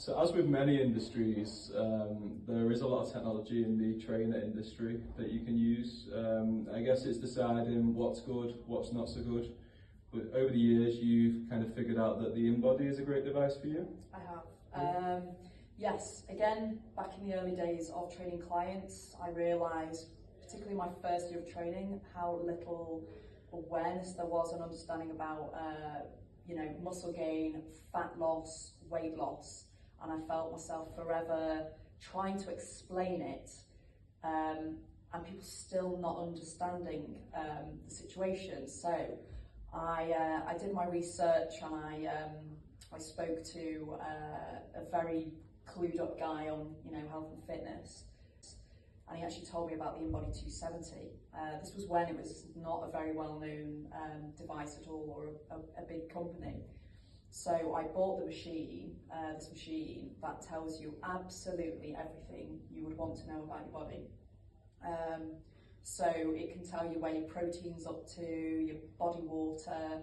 So as with many industries, there is a lot of technology in the trainer industry that you can use. I guess it's deciding what's good, what's not so good. But over the years, you've kind of figured out that the InBody is a great device for you? I have. Yes, again, back in the early days of training clients, I realised, particularly my first year of training, how little awareness there was and understanding about muscle gain, fat loss, weight loss, and I felt myself forever trying to explain it, and people still not understanding the situation. So I did my research, and I spoke to a very clued up guy on health and fitness, and he actually told me about the InBody 270. This was when it was not a very well-known device at all, or a big company. So I bought the machine, this machine that tells you absolutely everything you would want to know about your body. So it can tell you where your protein's up to, your body water,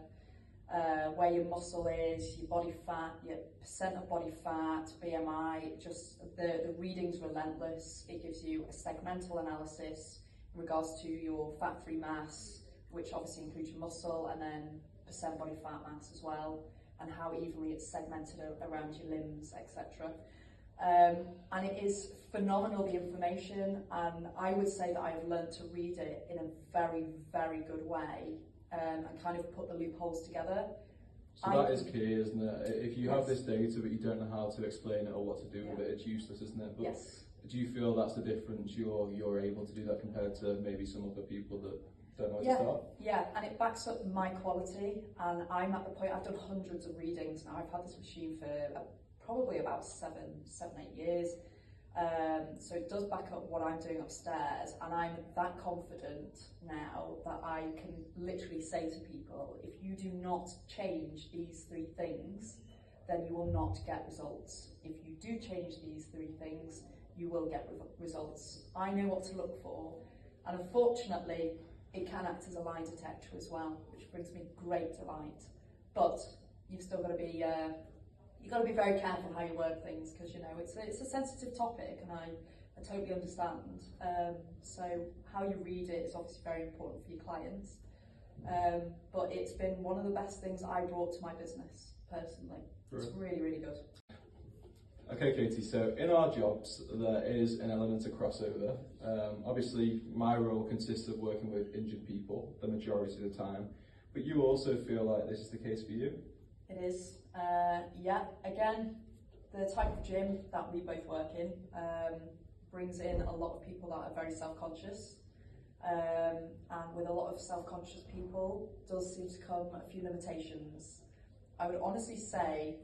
where your muscle is, your body fat, your percent of body fat, BMI, just the reading's relentless. It gives you a segmental analysis in regards to your fat-free mass, which obviously includes your muscle, and then percent body fat mass as well, and how evenly it's segmented around your limbs, etc. And it is phenomenal, the information, and I would say that I've learned to read it in a very, very good way, and kind of put the loopholes together. So that is key, isn't it? If you have this data but you don't know how to explain it or what to do with it, it's useless, isn't it? But do you feel that's the difference? You're able to do that compared to maybe some other people that don't know where to start? Yeah, and it backs up my quality, and I'm at the point, I've done hundreds of readings now. I've had this machine for probably about 7, 8 years. So it does back up what I'm doing upstairs, and I'm that confident now that I can literally say to people, if you do not change these 3 things, then you will not get results. If you do change these 3 things, you will get results. I know what to look for, and unfortunately, it can act as a lie detector as well, which brings me great delight. But you've still got to be you've got to be very careful how you word things, because it's a sensitive topic, and I totally understand. So how you read it is obviously very important for your clients. But it's been one of the best things I brought to my business personally. It's really, really good. Okay, Katie, so in our jobs there is an element of crossover. Obviously my role consists of working with injured people the majority of the time, but you also feel like this is the case for you? It is. Yeah, again, the type of gym that we both work in brings in a lot of people that are very self-conscious, and with a lot of self-conscious people does seem to come a few limitations. I would honestly say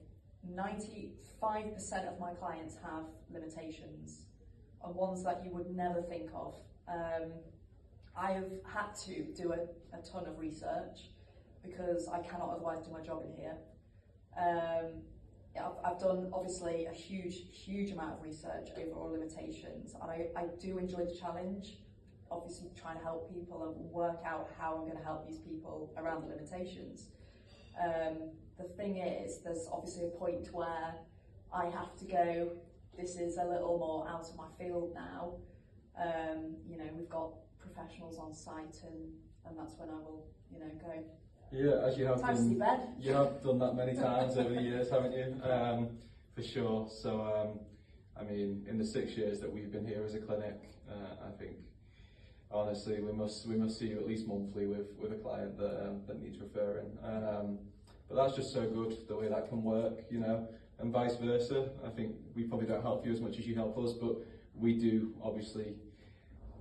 95% of my clients have limitations, and ones that you would never think of. I have had to do a ton of research because I cannot otherwise do my job in here. I've done obviously a huge amount of research over all limitations, and I do enjoy the challenge, obviously trying to help people and work out how I'm going to help these people around the limitations. The thing is, there's obviously a point where I have to go, this is a little more out of my field now. We've got professionals on site, and that's when I will, go. Yeah, as you have you have done that many times over the years, haven't you? For sure. So, I mean, in the 6 years that we've been here as a clinic, I think honestly we must see you at least monthly with a client that needs referring. But that's just so good the way that can work, and vice versa. I think we probably don't help you as much as you help us, but we do obviously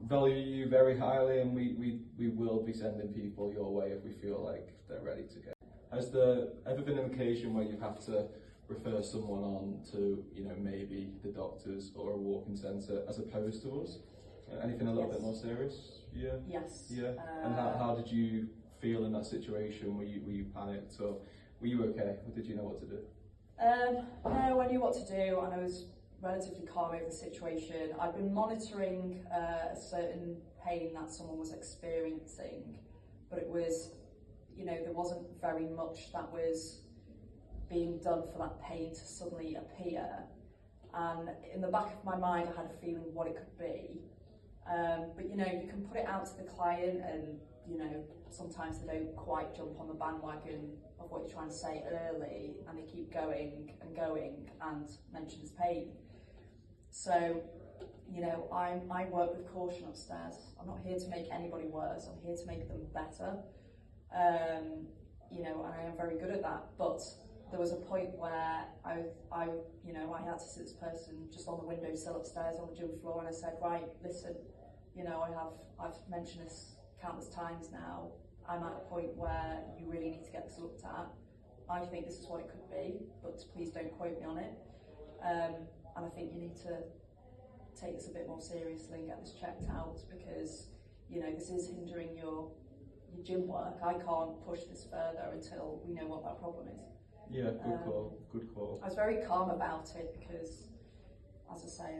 value you very highly, and we will be sending people your way if we feel like they're ready to go. Has there ever been an occasion where you've had to refer someone on to, maybe the doctors or a walk-in centre as opposed to us? Anything a little bit more serious? Yeah. Yes. Yeah. And how did you feel in that situation? Were you panicked, or were you okay, or did you know what to do? No, I knew what to do, and I was relatively calm over the situation. I've been monitoring a certain pain that someone was experiencing, but it was, there wasn't very much that was being done for that pain to suddenly appear. And in the back of my mind, I had a feeling what it could be. But you know, you can put it out to the client, and you know, sometimes they don't quite jump on the bandwagon of what you're trying to say early, and they keep going and mentions pain. So, you know, I work with caution upstairs. I'm not here to make anybody worse. I'm here to make them better. You know, and I am very good at that. But there was a point where I had to sit this person just on the windowsill upstairs on the gym floor, and I said, right, listen, you know, I've mentioned this countless times now. I'm at a point where you really need to get this looked at. I think this is what it could be, but please don't quote me on it. And I think you need to take this a bit more seriously and get this checked out, because you know, this is hindering your gym work. I can't push this further until we know what that problem is. Yeah, good call, good call. I was very calm about it because, as I say,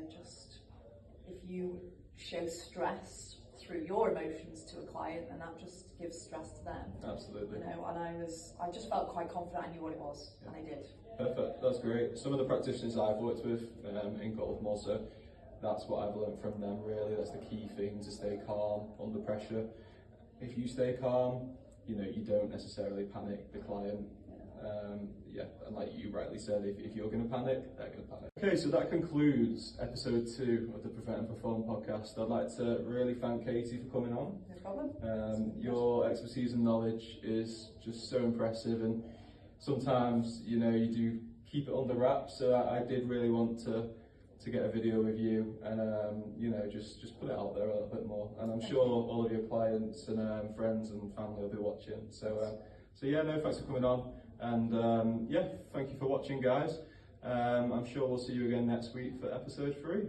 if you show stress through your emotions to a client, then that just gives stress to them. Absolutely. You know, and I just felt quite confident I knew what it was, and I did. Perfect, that's great. Some of the practitioners I've worked with in golf also, that's what I've learned from them really. That's the key thing, to stay calm under pressure. If you stay calm, you know, you don't necessarily panic the client. And like you rightly said, if you're going to panic, they're going to panic. Okay, so that concludes episode 2 of the Prevent and Perform podcast. I'd like to really thank Katie for coming on. No problem. Your expertise and knowledge is just so impressive, and sometimes, you know, you do keep it under wraps, so I did really want to get a video with you and you know, just put it out there a little bit more, and I'm sure all of your clients and friends and family will be watching. So yeah, no, thanks for coming on, and yeah, thank you for watching, guys. I'm sure we'll see you again next week for episode 3.